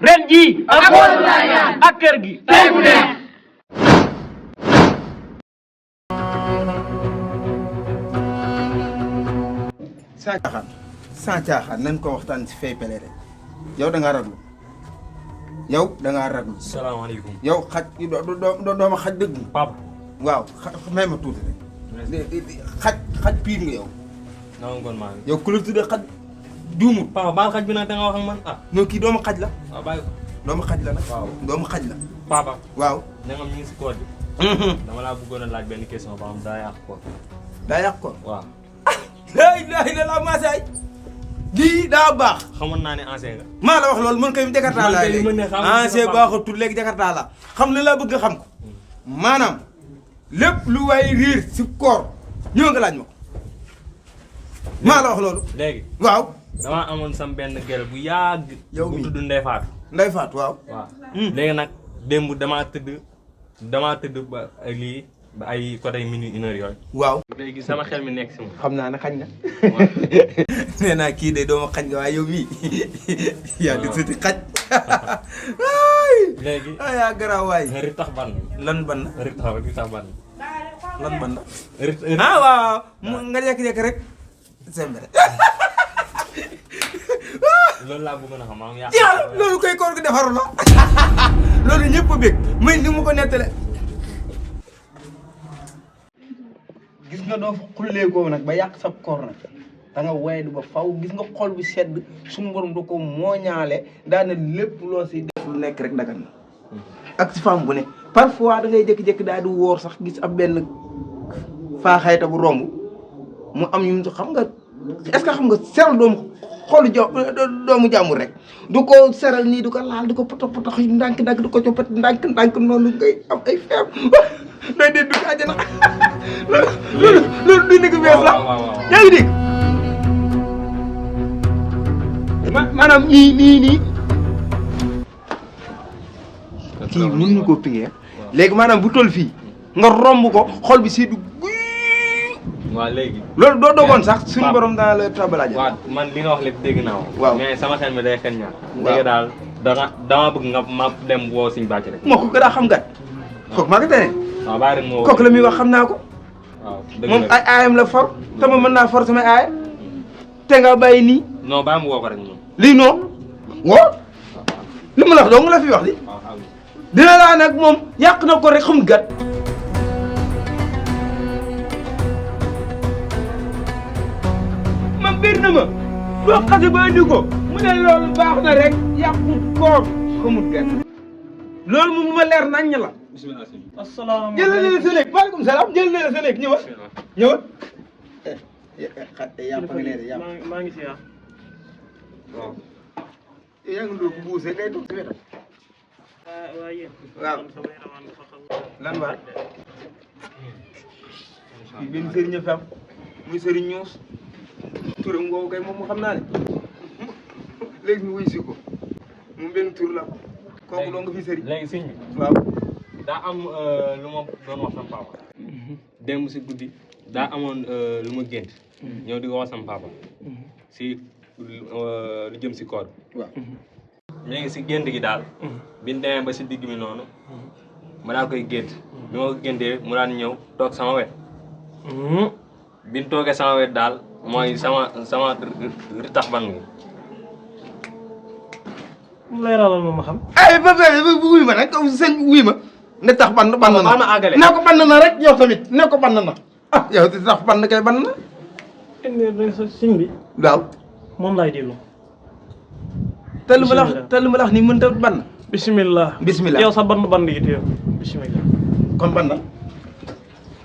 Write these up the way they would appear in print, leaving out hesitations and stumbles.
ren jii ak kër gi tey bu neex. sans caaxaan nañ ko waxtaan si fay pele rek yow da ngaa raglu yow da ngaa raglu. salaamaaleykum. yow xaj doo ma xaj dëgg. Pape. waaw may ma tuuti rek. xaj piir nga yow. yow ku la tuddee xaj juumut. Papa baal xaj bi nag da nga wax ak man ah. non kii doomu xaj la. waaw bàyyi ko. doomu xaj la nag. waaw doomu xaj la. Papa. waaw. na nga ñu ngi si koor bi. dama laa bëggoon a laaj benn question ba xam daa yàq ko. daa yàq ko. waaw. laa ilaaha illallaah maasaay. lii daa baax. xamoon naa ne ancien nga. maa la wax loolu man kay Jakarta laa léegi. ancien baaxatul léegi Jakarta la xam ne laa bëgg a xam ko. maanaam lépp lu waay riir si koor ñëw nga laaj ma ko. maa la wax loolu. léegi. waaw. damaa amoon sam benn gel bu yàgg. yow mii bu tudd Ndeye Fatou. Ndeye Fatou waaw. waaw léegi nag démb damaa tëdd ba lii ba ay côté minuit 1 heure yooyu. waaw. léegi sama xel mi nekk si moom. xam naa ne xañ na. nee naa kii de doo ma xañ nga waaye yow mii. yaa di sëti xaj. léegi. yaa garaaw waay. ri tax ban. lan ban na. ri tax ban. lan ban na. ah waaw nga jékki-jékki rek. sembe rek. loolu laa bëggoon a xam maa ngi yàq. loolu koy koor gi defaru la. loolu ñëpp a bég may ni mu ko nettale. gis nga doo fa xulleekoo nag ba yàq sab koor nag da nga waye du ba faw gis nga xol bu sedd suñu borom da ko mooñaale daana lépp loo si def lu nekk rek dagan na ak si femme bu ne parfois da ngay jékki-jékki daal di woor sax gis ab benn faaxayta bu romb mu am ñu xam nga est-ce que xam nga seral doomu jàmbur rek du ko seral nii du ko laal du ko potox ndànk-ndànk du ko coppati ndànk-ndànk noonu ngay am ay feem doy dee dugg àjjana loolu du nekk bees la yaa ngi dégg maanaam nii kii mën na koo pingee léegi maanaam bu toll fii nga romb ko xol bi seddu waaw léegi. loolu doo dogoon sax suñu borom dana la tabalaaj. waaw man li nga wax lépp dégg naa ko. waaw mais sama xel mi day xel ñaar. léegi daal dama bëgg nga ma dem woo suñu bàcc rek. moo ko gën a xam gat kooku maa ko tere. waaw bàyyi rek moo kooku la muy wax xam naa ko. waaw dëgg moom ay aayam la for te ma mën naa for samay aaya te nga bàyyi nii. non bàyyi mu woo ko rek moom. lii noonu woo li ma la wax doo nga la fi wax di. dina laa nag moom yàq na ko rek xam gat. man biir na ma boo xase ba andi ko mu ne loolu baax na rek yàqu koor xamut gat loolu moom lu ma leer naññ la. bisimilah. asalaamaaleykum jël na la sa néeg maaleykum salaam jël na la sa néeg ñëwal ñëwal. maa ngi si yaa. waaw. yaa ngi doon buuse ngay doon si wetam. waaw. lan waay. fii benn sëriñ a fi am muy sëriñ ñuus. turam ngoogu kay moom mu xam naa ne. léegi ñu wuy si ko. moom benn tur la. kooku doo nga fi sëriñ. léegi sëñ bi. waaw. daa am lu ma doon wax sama papa. démb si guddi daa amoon lu ma gént. ñëw di ko wax sama papa. si lu jëm si koor. waaw. léegi si gént gi daal. bi ñu demee ba si digg mi noonu. ma daal koy gént. bi ma ko géntee mu daan ñëw toog sama wet. bi ñu toogee sama wet daal mooy sama ritax ban gi. leeralal ma xam. ay ba wuy ma nag sëñ wuy ma. ne tax ban na. baal ma àggale ne ko ban na rek yow tamit ne ko ban na. ah yow di tax ban kay ban na. sëñ bi. waaw. moom laay déglu. te lu ma la wax te lu ma la wax nii mënut a ban. bisimilah. bisimilah yow sa band yi teew. bisimilah. kon ban na.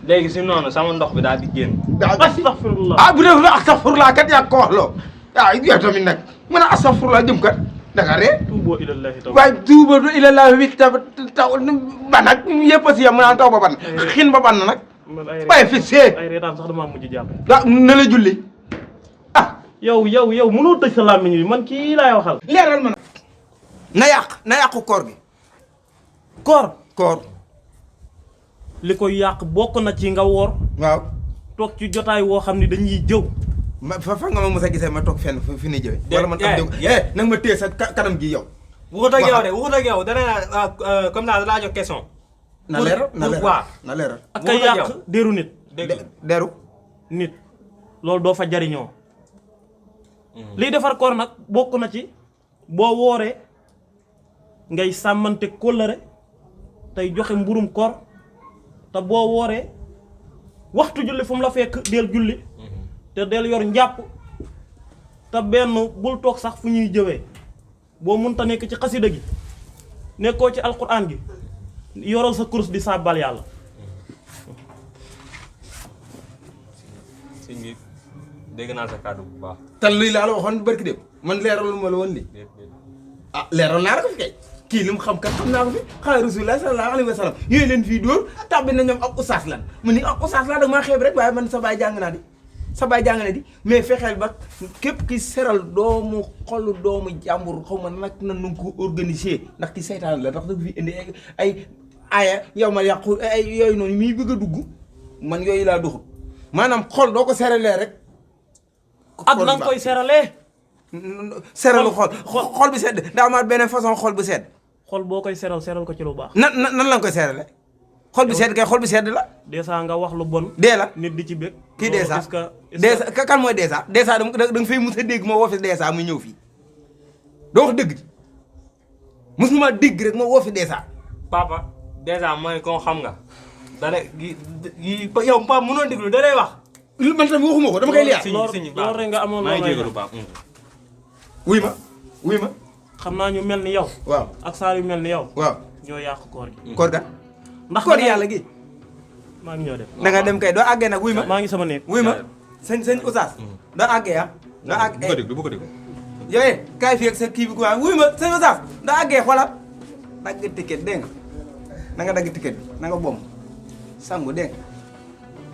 léegi si noonu sama ndox bi daal di génn. astaghfirullah. ah bu dee la astaghfirullah kat yaa ko wax loo. ah yow tamit nag mu ne astaghfirullah jëm kat da nga ree. tuuboo ilallahi taw. waaye tuuboo ilallahi wi taw ban ak yëpp a si yam mu naan taw ba ban. xin ba ban na nag. waaye fi see. ay reetaan sax damaa mujj jàpp. ah na la julli ah. yow mënoo tëj sa làmmiñ bi man kii laay waxal. leeral ma nag. na yàqu koor gi. koor. li koy yàq bokk na ci nga woor. waaw. toog ci jotaay woo xam ne dañuy jëw. fa nga ma mos a gisee ma toog fenn fi ni jëwee. wala man am jëw nag ma téye sa kanam gi yow. waxut ak yow de waxut ak yow dana comme ça laa jox question. na leeral na leeral waaw na leeral. ak ay yàq déeru nit. deru nit loolu doo fa jariñoo. liy defar koor nag bokk na ci boo wooree ngay sàmmante kóllëre tey joxe mburum koor te boo wooree waxtu julli fu mu la fekk del julli te del yor njàpp te benn bul toog sax fu ñuy jëwee boo mënta nekk ci xasida gi nekkoo ci alquran gi yoral sa kurus di sàbbal yàlla. sëñ bi dégg naa sa kàddu bu baax. te luy laa la waxoon barki dem man leeralu ma la woon lii. ah leeral naa la ko fi kay kii li mu xam kat xam naa ko fi xanaa rasulullah sallallahu alayhi wa sallam yooyu leen fii dóor tàbbi na ñoom ak oustaz lan mu ni ak oustaz laa da maa xeeb rek waaye man sa baay jàng naa di sa baay jàng na di mais fexeel ba képp ki seral doomu xolu doomu jàmbur xaw ma nag na nu ko organiser ndax ki seytaan la ndax dafa fi indi ay aaya yow ma yàqu ay yooyu noonu miy bëgg a dugg man yooyu laa doxul maanaam xol doo ko seralee rek ak na nga koy seralee. seralu xol bi sedd daa amaat beneen façon xol bu sedd. xol boo koy seral ko ci lu baax. nan la nga koy serale xol bi sedd kay xol bi sedd la. dèjà nga wax lu bon. dee la nit di ci bëgg. kii dèjà kan mooy dèjà da nga fay mus a dégg moo woo fi dèjà muy ñëw fii doo wax dëgg ji musuma dégg rek moo woo fi dèjà. papa dèjà mooy ko xam nga. dana gi yow papa mënoon déglu da lay wax. man tamit waxuma ko dama koy liyaar. loolu rek nga amoon maa ngi jégalu papa. wuy ma. xam naa ñu mel ni yow. waaw ak saar yu mel ni yow. waaw ñoo yàq koor gi. koor ga ndax koor yàlla gi. maa ngi ñëw dem. da nga dem kay doo àggee nag wuy ma. maa ngi sama néeg. wuy ma sëñ Oustaz. doo àggee ah. doo àggee bu ko déglu. yooyu kaay fii ak sa kii bi quoi wuy ma sëñ Oustaz doo àggee xoolal dagg ticket dégg nga na nga dagg ticket bi na nga bomb sangu dégg nga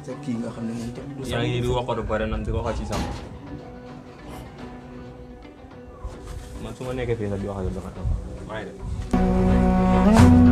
sa kii nga xam ne moom ca. yaa ngi di waxatu pare nan di waxal ci sam man su ma nekkee fii sax di wax ak yow dafa maa ngi dem.